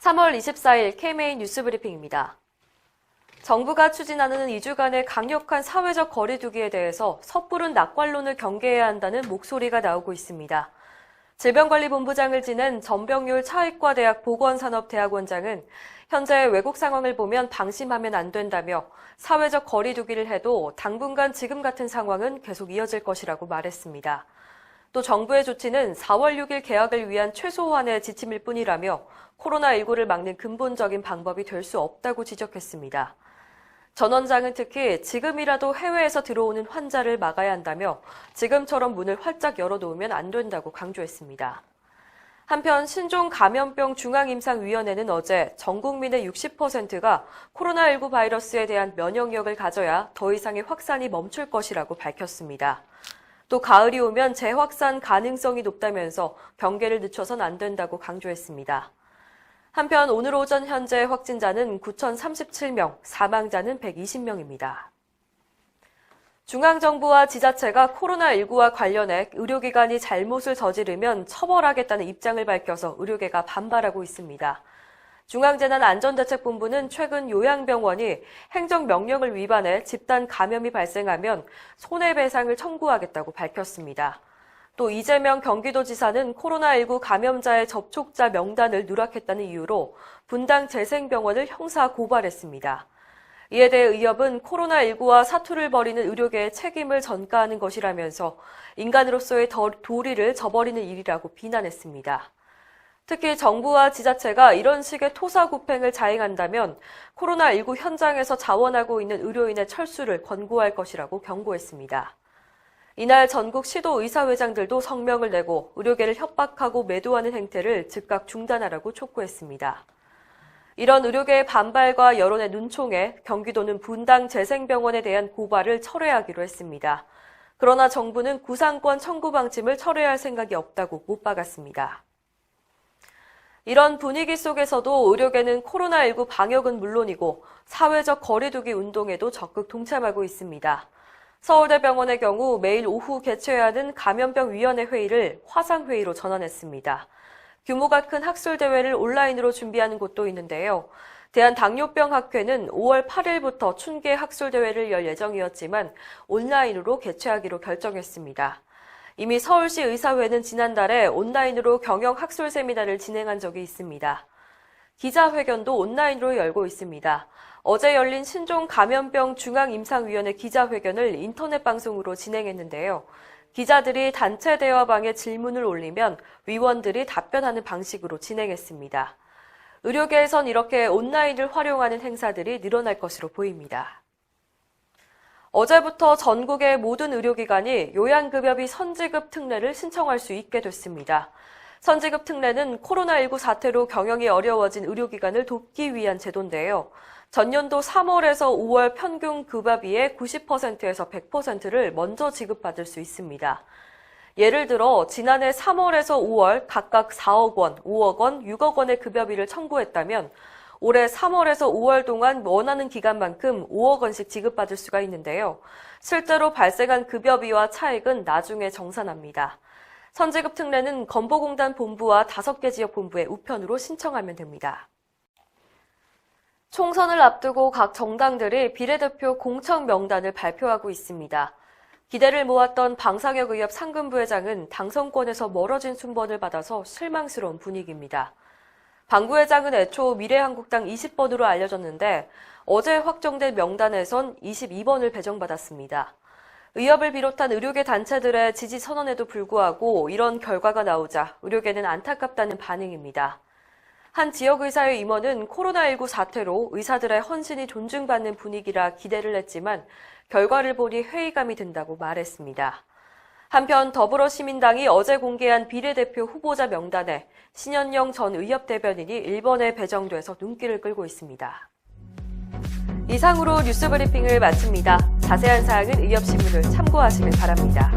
3월 24일 KMA 뉴스브리핑입니다. 정부가 추진하는 2주간의 강력한 사회적 거리두기에 대해서 섣부른 낙관론을 경계해야 한다는 목소리가 나오고 있습니다. 질병관리본부장을 지낸 전병률 차의과대학 보건산업대학원장은 현재 외국 상황을 보면 방심하면 안 된다며 사회적 거리두기를 해도 당분간 지금 같은 상황은 계속 이어질 것이라고 말했습니다. 또 정부의 조치는 4월 6일 개학을 위한 최소한의 지침일 뿐이라며 코로나19를 막는 근본적인 방법이 될 수 없다고 지적했습니다. 전 원장은 특히 지금이라도 해외에서 들어오는 환자를 막아야 한다며 지금처럼 문을 활짝 열어놓으면 안 된다고 강조했습니다. 한편 신종감염병 중앙임상위원회는 어제 전 국민의 60%가 코로나19 바이러스에 대한 면역력을 가져야 더 이상의 확산이 멈출 것이라고 밝혔습니다. 또 가을이 오면 재확산 가능성이 높다면서 경계를 늦춰선 안 된다고 강조했습니다. 한편 오늘 오전 현재 확진자는 9,037명, 사망자는 120명입니다. 중앙정부와 지자체가 코로나19와 관련해 의료기관이 잘못을 저지르면 처벌하겠다는 입장을 밝혀서 의료계가 반발하고 있습니다. 중앙재난안전대책본부는 최근 요양병원이 행정명령을 위반해 집단 감염이 발생하면 손해배상을 청구하겠다고 밝혔습니다. 또 이재명 경기도지사는 코로나19 감염자의 접촉자 명단을 누락했다는 이유로 분당 재생병원을 형사 고발했습니다. 이에 대해 의협은 코로나19와 사투를 벌이는 의료계의 책임을 전가하는 것이라면서 인간으로서의 도리를 저버리는 일이라고 비난했습니다. 특히 정부와 지자체가 이런 식의 토사구팽을 자행한다면 코로나19 현장에서 자원하고 있는 의료인의 철수를 권고할 것이라고 경고했습니다. 이날 전국 시도의사회장들도 성명을 내고 의료계를 협박하고 매도하는 행태를 즉각 중단하라고 촉구했습니다. 이런 의료계의 반발과 여론의 눈총에 경기도는 분당 재생병원에 대한 고발을 철회하기로 했습니다. 그러나 정부는 구상권 청구 방침을 철회할 생각이 없다고 못 박았습니다. 이런 분위기 속에서도 의료계는 코로나19 방역은 물론이고 사회적 거리두기 운동에도 적극 동참하고 있습니다. 서울대병원의 경우 매일 오후 개최하는 감염병위원회 회의를 화상회의로 전환했습니다. 규모가 큰 학술대회를 온라인으로 준비하는 곳도 있는데요. 대한당뇨병학회는 5월 8일부터 춘계 학술대회를 열 예정이었지만 온라인으로 개최하기로 결정했습니다. 이미 서울시 의사회는 지난달에 온라인으로 경영학술 세미나를 진행한 적이 있습니다. 기자회견도 온라인으로 열고 있습니다. 어제 열린 신종감염병 중앙임상위원회 기자회견을 인터넷 방송으로 진행했는데요. 기자들이 단체 대화방에 질문을 올리면 위원들이 답변하는 방식으로 진행했습니다. 의료계에선 이렇게 온라인을 활용하는 행사들이 늘어날 것으로 보입니다. 어제부터 전국의 모든 의료기관이 요양급여비 선지급 특례를 신청할 수 있게 됐습니다. 선지급 특례는 코로나19 사태로 경영이 어려워진 의료기관을 돕기 위한 제도인데요. 전년도 3월에서 5월 평균 급여비의 90%에서 100%를 먼저 지급받을 수 있습니다. 예를 들어 지난해 3월에서 5월 각각 4억 원, 5억 원, 6억 원의 급여비를 청구했다면 올해 3월에서 5월 동안 원하는 기간만큼 5억 원씩 지급받을 수가 있는데요. 실제로 발생한 급여비와 차액은 나중에 정산합니다. 선지급 특례는 건보공단 본부와 5개 지역 본부에 우편으로 신청하면 됩니다. 총선을 앞두고 각 정당들이 비례대표 공천 명단을 발표하고 있습니다. 기대를 모았던 방상혁 의협 상근부회장은 당선권에서 멀어진 순번을 받아서 실망스러운 분위기입니다. 방 부회장은 애초 미래한국당 20번으로 알려졌는데 어제 확정된 명단에선 22번을 배정받았습니다. 의협을 비롯한 의료계 단체들의 지지 선언에도 불구하고 이런 결과가 나오자 의료계는 안타깝다는 반응입니다. 한 지역의사회 임원은 코로나19 사태로 의사들의 헌신이 존중받는 분위기라 기대를 했지만 결과를 보니 회의감이 든다고 말했습니다. 한편 더불어시민당이 어제 공개한 비례대표 후보자 명단에 신현영 전 의협 대변인이 1번에 배정돼서 눈길을 끌고 있습니다. 이상으로 뉴스브리핑을 마칩니다. 자세한 사항은 의협신문을 참고하시길 바랍니다.